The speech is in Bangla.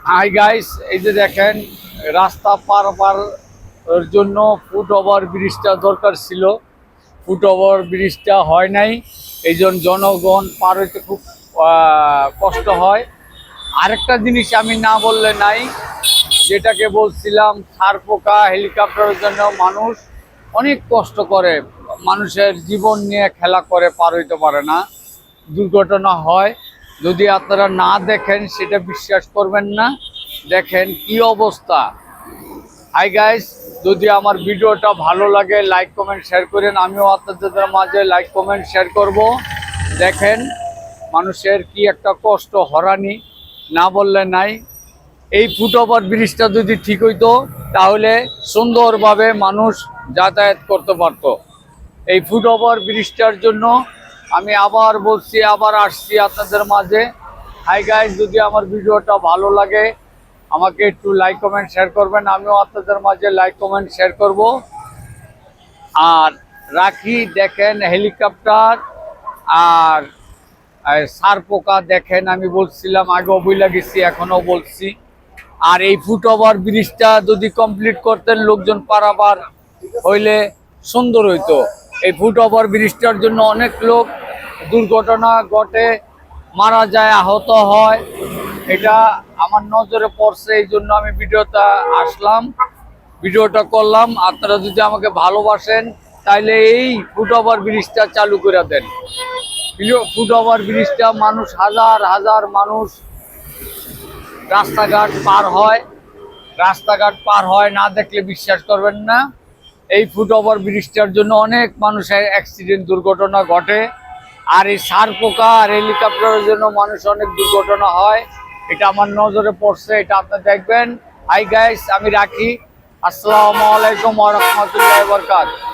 হাই গাইস, এই যে দেখেন রাস্তা পারাপারের জন্য ফুট ওভার ব্রিজটা দরকার ছিল। ফুট ওভার ব্রিজটা হয় নাই, এই জন্য জনগণ পার হইতে খুব কষ্ট হয়। আরেকটা জিনিস আমি না বললে নাই, যেটাকে বলছিলাম ছারপোকা হেলিকপ্টারের জন্য মানুষ অনেক কষ্ট করে, মানুষের জীবন নিয়ে খেলা করে, পার হইতে পারে না, দুর্ঘটনা হয়। যদি আপনারা না দেখেন সেটা বিশ্বাস করবেন না। দেখেন কি অবস্থা। হাই গাইস, যদি আমার ভিডিওটা ভালো লাগে লাইক কমেন্ট শেয়ার করেন, আমিও আপনাদের মাঝে লাইক কমেন্ট শেয়ার করব। দেখেন মানুষের কি একটা কষ্ট, হরানি না বললে নাই। এই ফুট ওভার ব্রিজটা যদি ঠিক হইতো তাহলে সুন্দরভাবে মানুষ যাতায়াত করতে পারত। এই ফুট ওভার ব্রিজটার জন্য আমি আবার বলছি, আবার আসছি আপনাদের মাঝে। হাই গাইস, যদি আমার ভিডিওটা ভালো লাগে আমাকে একটু লাইক কমেন্ট শেয়ার করবেন, আমিও আপনাদের মাঝে লাইক কমেন্ট শেয়ার করব। আর রাখি দেখেন হেলিকপ্টার আর ছারপোকা দেখেন, আমি বলছিলাম আগেও বইলা গেছি, এখনও বলছি। আর এই ফুট ওভার ব্রিজটা যদি কমপ্লিট করতেন লোকজন পারাবার হইলে সুন্দর হইতো। এই ফুট ওভার ব্রিজটার জন্য অনেক লোক দুর্ঘটনা ঘটে, মারা যায়, আহত হয়। এটা আমার নজরে পড়ছে, এই জন্য আমি ভিডিওটা করলাম। আপনারা যদি আমাকে ভালোবাসেন তাইলে এই ফুট ওভার ব্রিজটা চালু করে দেন। ফুট ওভার ব্রিজটা মানুষ হাজার হাজার মানুষ রাস্তাঘাট পার হয়, না দেখলে বিশ্বাস করবেন না। এই ফুট ওভার ব্রিজটার জন্য অনেক মানুষের অ্যাক্সিডেন্ট, দুর্ঘটনা ঘটে। আর এই ছারপোকা আর হেলিকপ্টারের জন্য মানুষ অনেক দুর্ঘটনা হয়। এটা আমার নজরে পড়ছে, এটা আপনি দেখবেন। হাই গাইস, আমি রাখি। আসসালামু আলাইকুম ওয়া রাহমাতুল্লাহি ওয়া বারাকাতুহু।